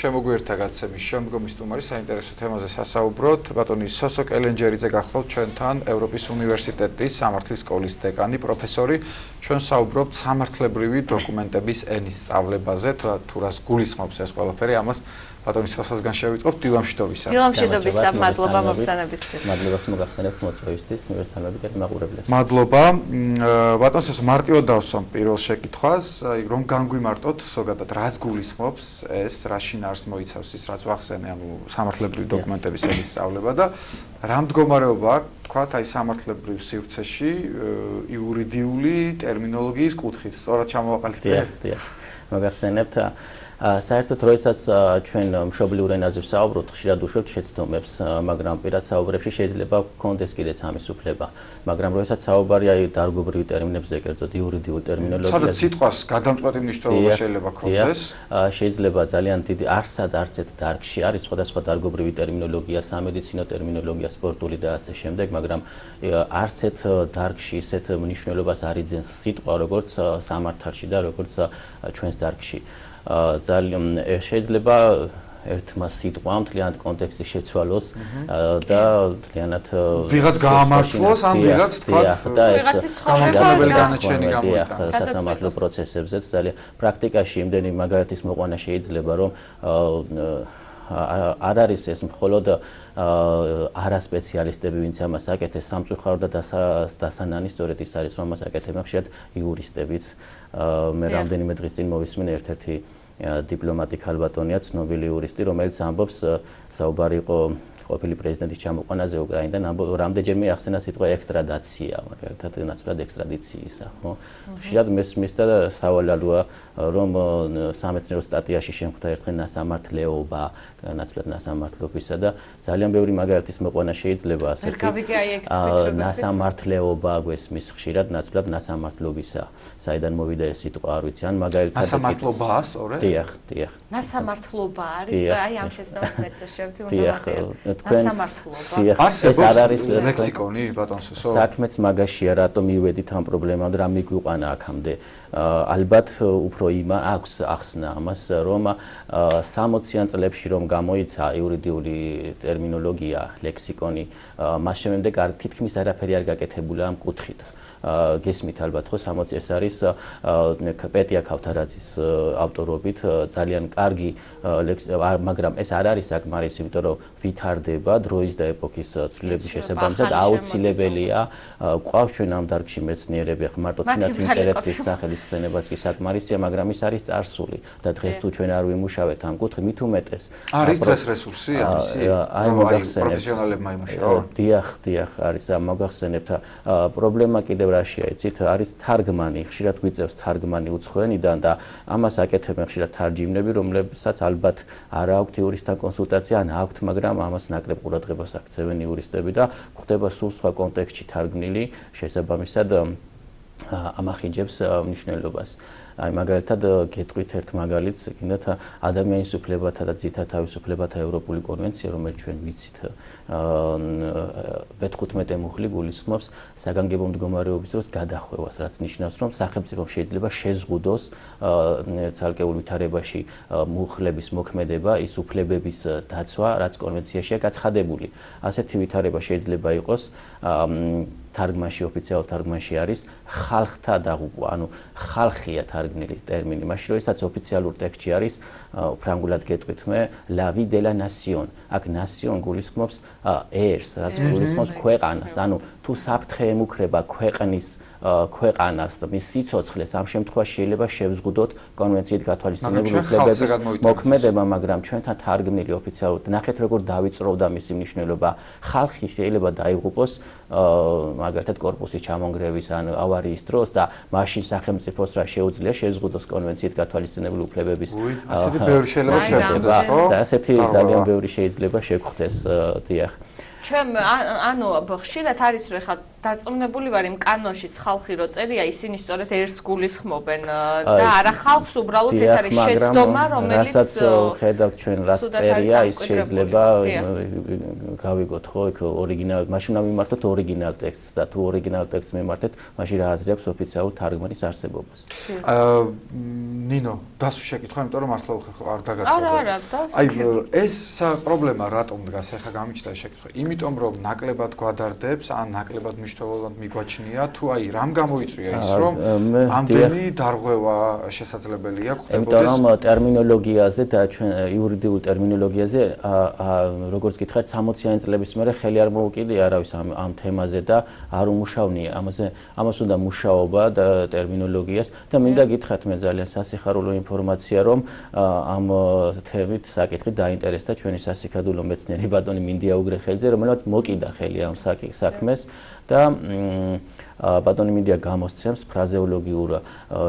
შემოგვიერთდა გაცემის შემდგომი სტუმარი საინტერესო თემაზე სასაუბროთ. ბატონი სოსო კელენჯერიძე გახლავთ ჩვენთან, ევროპის უნივერსიტეტის სამართლის სკოლის დეკანი, პროფესორი. ჩვენ საუბრობთ სამართლებრივი დოკუმენტების ენის სწავლებაზე, თუ რას გულისხმობს ეს ყველაფერი, ამას ბატონი სოსოსგან შევიტყობთ. დილამშვიდობისა. დილამშვიდობისა, მადლობა მოგზაურობისთვის. მადლობას მოგახსენებთ მოწვევისთვის, უნივერსალები მაყურებლებს. მადლობა. ბატონ სოსო, მარტივად დავსვამ პირველ შეკითხვას, რომ განგვიმარტოთ ზოგადად რას გულისხმობს ეს რა შინაარს მოიცავს ის რაც ვახსენე, ანუ სამართლებრივი დოკუმენტების ენის სწავლება და რა მდგომარეობა აქვს, თქვათ, აი სამართლებრივ სივრცეში იურიდიული ტერმინოლოგიის კუთხით, სწორად ჩამოვაყალიბეთ? დიახ, მოგახსენებთ. საერთოდ როდესაც ჩვენ მშობლიურ ენაზე ვსაუბრობთ, ხშირად უშვებთ შეცდომებს, მაგრამ პირად საუბრებში შეიძლება გქონდეს კიდეც ამის უფლება. მაგრამ როდესაც საუბარია დარგობრივი ტერმინებზე, კერძოდ იურიდიულ ტერმინოლოგიაზე, სადაც სიტყვას გადამწყვეტი მნიშვნელობა შეიძლება ქონდეს. შეიძლება ძალიან დიდი არსად არცეთ დარგში არის სხვადასხვა დარგობრივი ტერმინოლოგია, სამედიცინო ტერმინოლოგია, სპორტული და ასე შემდეგ, მაგრამ არცეთ დარგში ისეთ მნიშვნელობას არ იძენს სიტყვა, როგორც სამართალში და როგორც ჩვენს დარგში. ძალიან შეიძლება ერთმა სიტყვამ მთლიანად კონტექსტი შეცვალოს და მთლიანად ვიღაც გაამართლოს, ან ვიღაც თქვათ ვიღაცის განმავლობელი განაჩენი გამოიტანოს სასამართლო პროცესებზეც ძალიან პრაქტიკაში იმდენი მაგალითის მოყვანა შეიძლება, რომ არ არის ეს მხოლოდ არასპეციალისტები, ვინც ამას აკეთებს, სამწუხარო და დასანანი სწორედ ის არის, რომ ამას აკეთებენ ხშირად იურისტებიც. მე რამდენიმე დღის წინ მოვისმინე ერთ-ერთი დიპლომატი ქალბატონია, ცნობილი იურისტი, რომელიც ამბობს, საუბარი იყო ყოფილი პრეზიდენტის ჩამოყვანაზე უკრაინიდან, რამდენჯერმე ახსენა სიტყვა ექსტრადაცია, მაგალითად ნაცვლად ექსტრადიციისა, ხო? ხშირად მესმის და სავალალოა, რომ სამეცნიერო სტატიაში შემხვდა ერთხელ ნასამართლეობა, ნაცვლად ნასამართლობისა და ძალიან ბევრი მაგალითის მოყვანა შეიძლება ასეთი ნასამართლეობა გვესმის ხშირად ნაცვლად ნასამართლობისა, საიდან მოვიდა ეს სიტყვა არ ვიცი, ან მაგალითად ნასამართლობაა სწორედ? დიახ. ნასამართლობა არის, აი ამ შეცდომას მეც შევდი უნდა ვახელო. ნასამართლობა. ეს არ არის ლექსიკონი, ბატონ სოსო? საქმეც მაგაშია, რატომ მივედით ამ პრობლემამ და რა მიგვიყვანა აქამდე. ალბათ უფრო აქვს ახსნა ამას, რომ 60-იან წლებში რომ გამოიცა იურიდიული ტერმინოლოგია, ლექსიკონი, მას შემდეგ თითქმის არაფერი არ გაკეთებულა ამ კუთხით. გესმით ალბათ ხო 60 ეს არის პეტია ქავთარაძის ავტორობით ძალიან კარგი მაგრამ ეს არ არის საკმარისი, იმიტომ რომ ვითარდება დროის და ეპოქის ცვლილების შესაბამისად აუცილებელია გვყავს ჩვენ ამ დარგში მეცნიერები, ხო მარტო თინათინწერეთის სახელის ხსენებაც კი საკმარისია, მაგრამ ის არის წარსული და დღეს თუ ჩვენ არ ვიმუშავეთ ამ კუთხით, მით უმეტეს არის დღეს რესურსი ამისი? აი მოგახსენებთ პროფესიონალებმა იმუშავა? დიახ, არის მოგახსენებთ პრობლემა კიდევ რაშია იცით, არის თარგმანი, ხშირად გვიწევს თარგმანი უცხოენიდან და ამას აკეთებენ ხშირად თარჯიმნები, რომლებსაც ალბათ არ აქვთ იურისტთან კონსულტაცია, ან აქვთ, მაგრამ ამას ნაკლებ ყურადღებას აქცევენ იურისტები და გვხდება სულ სხვა კონტექსტში თარგმნილი, შესაბამისად ამახინჯებს მნიშვნელობას. აი მაგალითად გეტყვით ერთ მაგალითს, კიდათ ადამიანის უფლებათა და ძირითად თავისუფლებათა ევროპული კონვენცია, რომელიც ჩვენ ვიცით, მე-15 მუხლი გულისხმობს საგანგებო მდგომარეობის დროს გადახვევას, რაც ნიშნავს, რომ სახელმწიფომ შეიძლება შეზღუდოს ცალკეულ ვითარებაში მუხლების მოქმედება, ის უფლებების დაცვა, რაც კონვენციაშია გაცხადებული. ასეთი ვითარება შეიძლება იყოს თარგმანში, ოფიციალურ თარგმანში არის ხალხთა დაღუპვა, ანუ ხალხია თარგმნილი ტერმინი. მაშინ როდესაც ოფიციალურ ტექსტში არის ფრანგულად გეტყვით მე la vie de la nation. აქ nation გულისხმობს ერს, რაც გულისხმობს ქვეყანას. ანუ თუ საფრთხე ემუქრება ქვეყანას, მის სიცოცხლეს, ამ შემთხვევაში შეიძლება შევზღუდოთ კონვენციით გათვალისწინებული უფლებების მოქმედება, მაგრამ ჩვენთან თარგმნილი ოფიციალურად ნახეთ როგორ დავიწროვდა მისი მნიშვნელობა. ხალხი შეიძლება დაიღუპოს მაგალითად კორპუსის ჩამონგრევის ან ავარიის დროს და მაშინ სახელმწიფოს რა შეუძლია შეზღუდოს კონვენციით გათვალისწინებული უფლებების ასეთი ბევრი შეიძლება შეგხვდეს, ხო? და ასეთი ძალიან ბევრი შეიძლება შეგხვდეს, დიახ. ჩვენ ანუ ხშირად არის რომ ხა დარწმუნებული ვარ იმ კანონშიც ხალხი რო წერია, ისინი სწორედ ერთს გულისხმობენ და არა ხალხს უბრალოდ ეს არის შეცდომა, რომელიც რასაც ხედავთ ჩვენ რაც წერია, ის შეიძლება გავიგოთ ხო, იქ ორიგინალ, მაშინ ვიმართოთ ორიგინალ ტექსტს და თუ ორიგინალ ტექსტს მიმართეთ, მაშინ რა აზრი აქვს ოფიციალურ თარგმანის არსებობას. ნინო, დასვი შეკითხვა, იმიტომ რომ მართლა არ დაგაცნობ. არა, აი ეს პრობლემა რატომ დგას, ახლა გამიჩნდა შეკითხვა. იმიტომ რომ ნაკლებად გვადარდებს, ან ნაკლებად მნიშვნელოვნად მიგვაჩნია, თუ აი რამ გამოიწვია ის, რომ ამდენი დარღვევა შესაძლებელია გვხდებოდეს. იმიტომ რომ ტერმინოლოგიაზე და ჩვენ იურიდიულ ტერმინოლოგიაზე როგორც გითხარით 60-იანი წლების მერე ხელი არ მოუკიდია არავის ამ თემაზე და არ უმუშავნია. ამას უნდა მუშაობა და ტერმინოლოგიას და მინდა გითხრათ მე ძალიან სასიხარულო ინფორმაცია რომ ამ თემით საკითხით დაინტერესდა ჩვენი სასიქადულო მეცნიერი ბატონი მინდია უგრეხელიძე, რომელმაც მოკიდა ხელი ამ საქმეს და ბატონი მინდია გამოსცემს ფრაზეოლოგიურ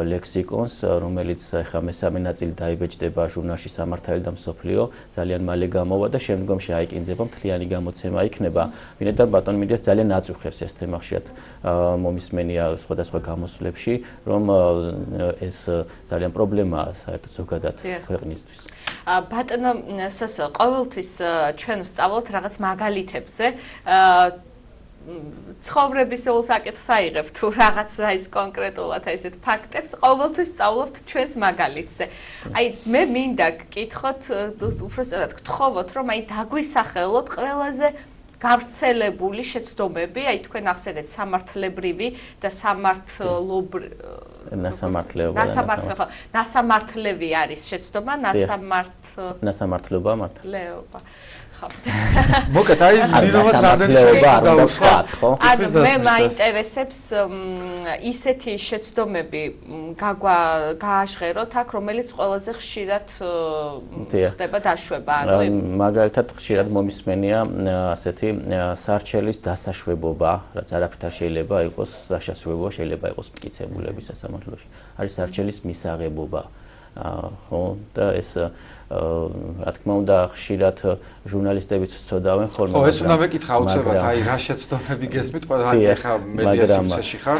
ლექსიკონს, რომელიც ახლა მესამე ნაწილი დაიბეჭდება ჟურნალში სამართალი და მსოფლიო, ძალიან მალე გამოვა და შემდგომში აიკინძება მთლიანი გამოცემა იქნება. ვინაიდან ბატონი მინდიას ძალიან აწუხებს ეს თემა ხშირად მომისმენია სხვადასხვა გამოსვლებში, რომ ეს ძალიან პრობლემაა საერთოდ ზოგადად ქვეყნისთვის. ბატონო სოსო, ყოველთვის ჩვენ ვსწავლობთ რაღაც მაგალითებზე. ცხოვრების όλ საკითხს აიღებ თუ რაღაცა ის კონკრეტულად ესეთ ფაქტებს ყოველთვის ვსწავლობთ ჩვენს მაგალითზე. აი მე მინდა გკითხოთ, უბრალოდ გთხოვოთ, რომ აი დაგვისახელოთ ყველაზე გავრცელებული შეცდომები, აი თქვენ ახსენეთ სამართლებრივი და ნასამართლევი არის შეცდომა, ნასამართლობა მართლობა. მოკეთ, აი ნინომაც რამდენი შეცდომა დაუსვა, ხო? ანუ მე მაინტერესებს ისეთი შეცდომები გააჟღეროთ აქ, რომელიც ყველაზე ხშირად ხდება დაშვება, ანუ მაგალითად ხშირად მომისმენია ასეთი სარჩელის დასაშვებობა, რაც არაფრით შეიძლება იყოს დასაშვებობა, შეიძლება იყოს მტკიცებულების სასამართლოში. არის სარჩელის მისაღებობა. ხო და ეს რა თქმა უნდა ხშირად ჟურნალისტებიც წოდავენ ხოლმე. ხო, ეს უნდა მეკითხა აუცილებლად, აი რა შეცდომები გესმით, ყველა ახლა მედია სივრცეში ხარ.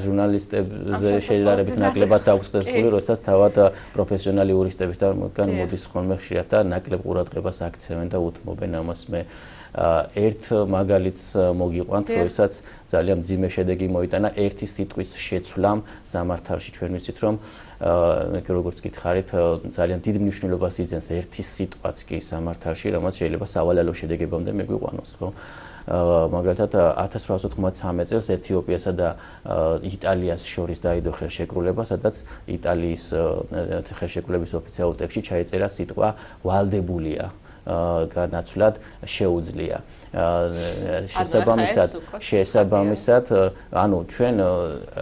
ჟურნალისტებზე შეიძლება ნაკლებად დაგვწდეს გული, როდესაც თავად პროფესიონალი იურისტებისგან მოდის ხოლმე ხშირად და ნაკლებ ყურადღებას აქცევენ და უთმობენ ამას მე. ერთ მაგალითს მოგიყვანთ, როდესაც ძალიან მძიმე შედეგი მოიტანა ერთი სიტყვის შეცვლამ სამართალში. ჩვენ ვიცით, რომ როგორც გითხარით, ძალიან დიდ მნიშვნელობას იძენს ერთი სიტყვაც კი სამართალში, რომელიც შეიძლება სავალალო შედეგებამდე მიგვიყვანოს, ხო? მაგალითად 1893 წელს ეთიოპიასა და იტალიას შორის დაიდო ხელშეკრულება, სადაც იტალიის ხელშეკრულების ოფიციალურ ტექსტში ჩაიწერა სიტყვა ვალდებულია. განაცვლად შეუძლია. შესაბამისად, ანუ ჩვენ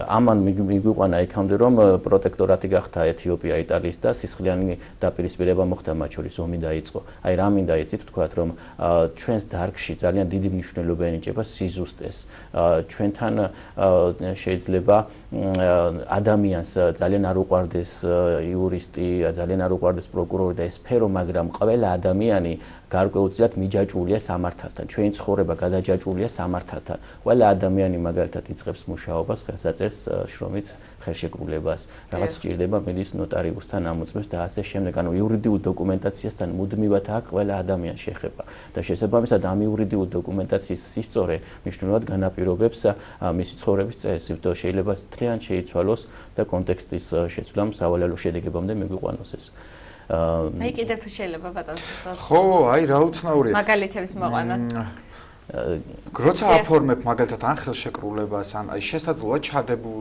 ამან მიგვიყვანა იქამდე რომ პროტექტორატი გახდა ეთიოპია იტალიის და სისხლიანი დაპირისპირება მოხდა მათ შორის ომი დაიწყო. აი რა მინდა იცით თქვათ რომ ჩვენს დარგში ძალიან დიდი მნიშვნელობა ენიჭება სიზუსტეს. ჩვენთან შეიძლება ადამიანს ძალიან არ უყვარდეს იურისტი, ძალიან არ უყვარდეს პროკურორი და ეს სფერო, მაგრამ ყველა ადამიანი გარკვეულწილად მიჯაჭვულია სამართალთან. ჩვენი ცხოვრება გადაჯაჭვულია სამართალთან. ყველა ადამიანი მაგალითად იწყებს მუშაობას, ხელსაწერს შრომით ხელშეკრულებას, რაღაც სჭირდება მიდის ნოტარიუსთან ამოწმებს და ასე შემდეგ. ანუ იურიდიულ დოკუმენტაციასთან მუდმივად აქ ყველა ადამიანს შეხება და შესაბამისად ამ იურიდიულ დოკუმენტაციის სისწორე მნიშვნელოვნად განაპირობებს მისი ცხოვრების წესს, იმიტომ რომ შეიძლება თლიანად შეიცვალოს და კონტექსტის შეცვლამ სავალალო შედეგებამდე მიგვიყვანოს ეს. აი კიდევ თუ შეიძლება ბატონო სოსო. ხო, აი რა უცნაურია. მაგალითების მოყვანა. როცა აფორმებ მაგალითად ან ხელშეკრულებას, ან აი შესაძლოა ჩადებულ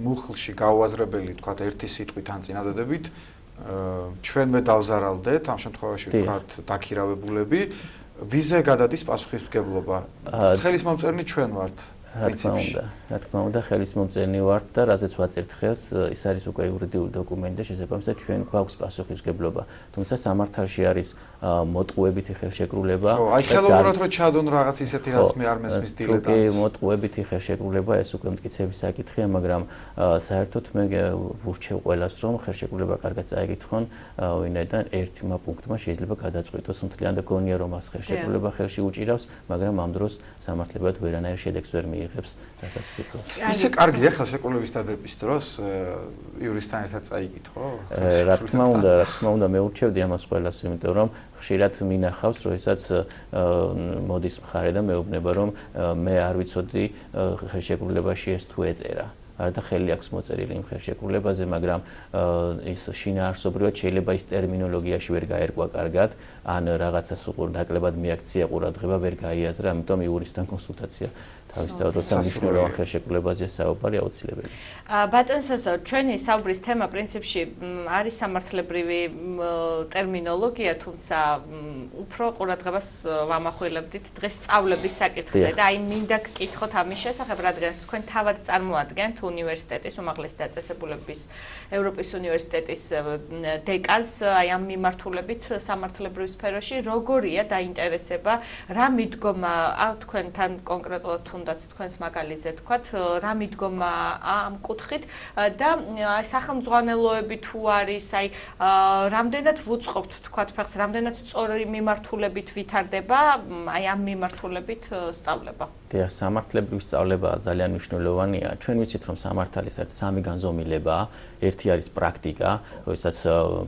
მუხლში გაუაზრებელი თქვა ერთი სიტყვით ან წინადადებით, ჩვენმე დავზარალდეთ, ამ შემთხვევაში ვთქვათ დაქირავებულები, ვიზე გადადის პასუხისმგებლობა. ხელის მომწერნი ჩვენ ვართ. რა თქმა უნდა, ხელის მომწერნი ვართ და რაზეც ვაწერთ ხელს, ის არის უკვე იურიდიული დოკუმენტი და შესაბამისად ჩვენ გვაქვს პასუხისმგებლობა. თუმცა სამართალში არის მოტყუებითი ხელშეკრულება. აი ხელოვნურად რო ჩადონ რაღაც ისეთი რაც მე არ მესმის დილეტანტს. კი, მოტყუებითი ხელშეკრულება ეს უკვე მტკიცების საკითხია, მაგრამ საერთოდ მე ვურჩევ ყველას რომ ხელშეკრულება კარგად წაეკითხონ, ვინაიდან ერთმა პუნქტმა შეიძლება გადაწყვიტოს მთლიან და გონია რომ მას ხელშეკრულება ხელში უჭირავს, მაგრამ ამ დროს სამართლებრივად ვერანაირ შედეგს ვერ მიიღებს, რასაც ვფიქრობ. ისე კარგია ხელშეკრულების დადების დროს იურისტთან ერთად წაიკითხო? რა თქმა უნდა, მე ურჩევდი ამას ყველას, იმიტომ რომ ხშირად მინახავს, როდესაც მოდის მხარე და მეუბნება რომ მე არ ვიცოდი ხელშეკრულებაში ეს თუ ეწერა. და ხელი აქვს მოწერილი იმ ხელშეკრულებაზე, მაგრამ ის შინაარსობრივად შეიძლება ის ტერმინოლოგიაში ვერ გაერკვა კარგად, ან რაღაცას უყურ ნაკლებად მიაქცია ყურადღება, ვერ გაიაზრა, ამიტომ იურისტთან კონსულტაცია თავისთავად როცა მნიშვნელოვან ხელშეკრულებაზე საუბარი აუცილებელია. ბატონ სოსო, ჩვენი საუბრის თემა პრინციპში არის სამართლებრივი ტერმინოლოგია, თუმცა უფრო ყურადღებას ვამახვილებდით დღეს სწავლების საკითხზე და აი მინდა გკითხოთ ამის შესახებ, რადგან თქვენ თავად წარმოადგენთ უნივერსიტეტის უმაღლესი დაწესებულების ევროპის უნივერსიტეტის დეკანს, აი ამ მიმართულებით სამართლებრივ სფეროში, როგორია დაინტერესება, რა მიდგომა თქვენთან კონკრეტულად თუნდაც თქვენს მაგალითზე თქვათ, რა მიდგომა ამ კუთხით და სახელმძღვანელოები თუ არის, აი რამდენად ვუწყობთ თქვათ ფეხს, რამდენად სწორი მიმართულებით ვითარდება, აი ამ მიმართულებით სწავლება. დიახ, სამართლებრივი სწავლება ძალიან მნიშვნელოვანია. ჩვენ ვიცით, რომ სამართალის ერთ სამი განზომილებაა. ერთი არის პრაქტიკა, როდესაც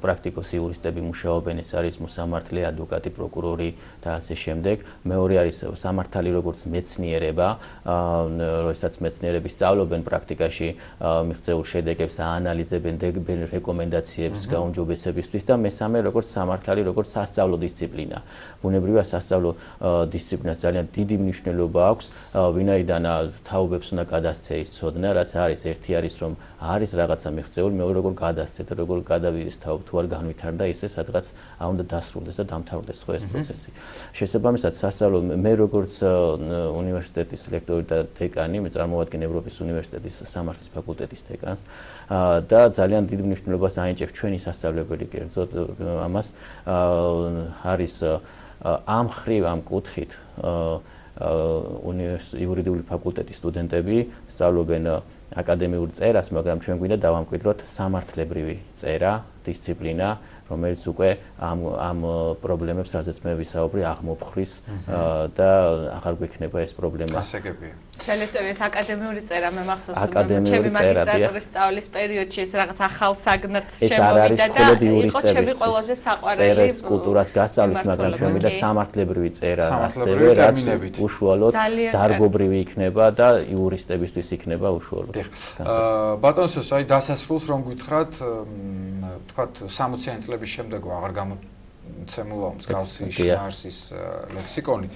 პრაქტიკოსი იურისტები მუშაობენ, ეს არის მოსამართლე, ადვოკატი, პროკურორი და ასე შემდეგ. მეორე არის სამართალი როგორც მეცნიერება, როდესაც მეცნიერები სწავლობენ პრაქტიკაში მიღწეულ შედეგებს, აანალიზებენ, დებენ რეკომენდაციებს გაუმჯობესებისთვის და მესამე როგორც სამართალი, როგორც სასწავლო დისციპლინა. ბუნებრივია სასწავლო დისციპლინას ძალიან დიდი მნიშვნელობა აქვს, ვინაიდან თაობებს უნდა გადასცე ის ცოდნა, რაც არის, ერთი არის რომ არის რაღაცა მიღწეული, მეორე როგორ გადასცე და როგორ გადავიდეს თაობ თუ არ განვითარდა ისე სადღაც უნდა დასრულდეს და დამთავრდეს ხო ეს პროცესი. შესაბამისად სასწავლო მე როგორც უნივერსიტეტის ლექტორი და დეკანი, მე წარმოვადგენ ევროპის უნივერსიტეტის სამართლის ფაკულტეტის დეკანს და ძალიან დიდ მნიშვნელობას აინჭებს ჩვენი სასწავლებელი კერძოდ ამას არის ამ ხრივ ამ კუთხით იურიდიული ფაკულტეტის სტუდენტები სწავლობენ აკადემიურ წერას, მაგრამ ჩვენ გვინდა დავამკვიდროთ სამართლებრივი წერა, დისციპლინა, რომელიც უკვე ამ პრობლემებს, რაზეც მე ვისაუბრი, აღმოფხრის და აღარ გვექნება ეს პრობლემა. გასაგებია. ძალიან სწორი, ეს აკადემიური წერა მე მახსოვს, ჩემი მაგისტრატურის სწავლის პერიოდში ეს რაღაც ახალ საგნად შემოვიდა და იყო ჩემი ყველაზე საყვარელი წერას კულტურას გასწავლის, მაგრამ ჩვენ მინდა სამართლებრივი წერა, ასევე რაც უშუალოდ დარგობრივი იქნება და იურისტებისთვის იქნება უშუალოდ. ბატონ სოსო, აი დასასრულს რომ გითხრათ, თქვათ 60-იანი წლების შემდეგ აღარ გამოცემულა მსგავსი შინაარსის ლექსიკონი.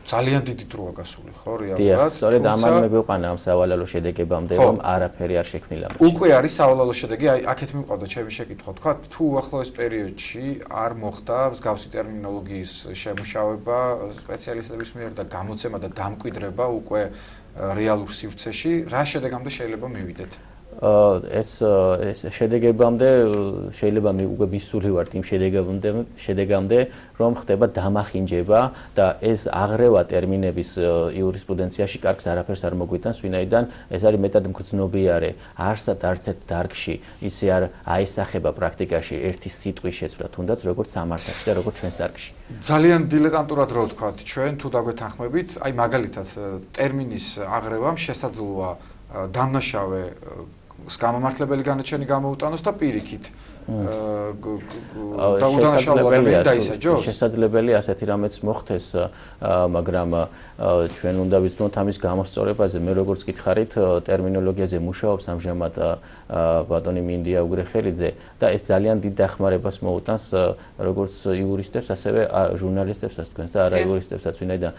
ძალიან დიდი დროა გასული, ხო, რეალურად? დიახ, სწორედ ამან მე გვეყანა ამ სავალალო შედეგებამდე, რომ არაფერი არ შექმნილა. უკვე არის სავალალო შედეგი, აი აქეთ მივყავდა ჩემი შეკითხვა, თქვა, თუ უახლოეს პერიოდში არ მოხდა მსგავსი ტერმინოლოგიის შემუშავება სპეციალისტების მიერ და გამოცემა და დამკვიდრება უკვე რეალურ სივრცეში, რა შედეგამდე შეიძლება მივიდეთ? ეს შედეგებამდე შეიძლება მე უკვე ვისული ვარ იმ შედეგამდე რომ ხდება დამახინჯება და ეს აღრევა ტერმინების იურისპრუდენციაში კარგს არაფერს არ მოგვიტანს, ვინაიდან ეს არის მეტად მგრძნობიარე, არც ერთ დარგში ისე არ აესახება პრაქტიკაში ერთი სიტყვის შეცვლა, თუნდაც როგორც სამართალში და როგორც ჩვენს დარგში. ძალიან დილეტანტურად რო ვთქვათ, ჩვენ თუ დაგვეთანხმებით, აი მაგალითად ტერმინის აღრევამ შესაძლოა დამნაშავე გამომართლებელი განაჩენი გამოუტანოს და პირიქით და უდანაშაულო ადამიანი დაისაჯოს? შესაძლებელია ასეთი რამეც მოხდეს, მაგრამ ჩვენ უნდა ვიზრუნოთ ამის გამოსწორებაზე. მე როგორც გითხარით, ტერმინოლოგიაზე მუშაობს ამჟამად ბატონი მინდია უგრეხელიძე და ეს ძალიან დიდ დახმარებას მოუტანს როგორც იურისტებს, ასევე ჟურნალისტებსაც თქვენს და არა იურისტებსაც, ვინაიდან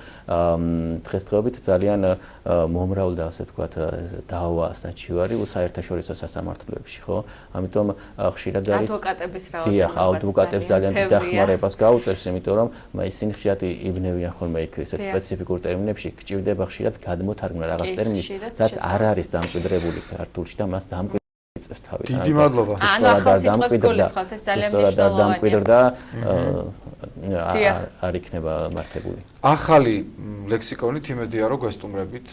დღესდღეობით ძალიან მომრავლდა, ასე ვთქვათ, დავა საჩივარი საერთაშორისო სასამართლოებში, ხო? ამიტომ ხშირად არის ადვოკატების დიახ, ადვოკატებს ძალიან დიდ დახმარებას გაუწევს, იმიტომ რომ ისინი ხშირად იბნევიან ხოლმე იქ ესეთ სპეციფიკურ ტერმინებში, გჭირდება ხშირად გადმოთარგმნა რაღაც ტერმინის, რაც არ არის დამკვიდრებული ქართულში და მას დამკვიდრებს თავი. დიდი მადლობა. სწორად დამკვიდრდა არ იქნება მართებული. ახალი ლექსიკონით იმედია რომ გვესტუმრებით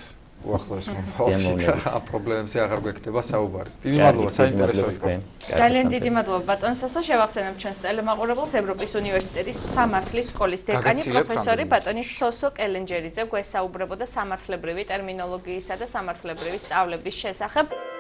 უახლოეს მომავალში და ამ პრობლემებზე აღარ გვექნება საუბარი. დიდი მადლობა, საინტერესო იყო. ძალიან დიდი მადლობა ბატონ სოსო, შევახსენებ ჩვენს ტელემაყურებელს ევროპის უნივერსიტეტის სამართლის სკოლის დეკანი პროფესორი ბატონი სოსო კელენჯერიძე გვესაუბრებოდა სამართლებრივი ტერმინოლოგიისა და სამართლებრივი სწავლების შესახებ.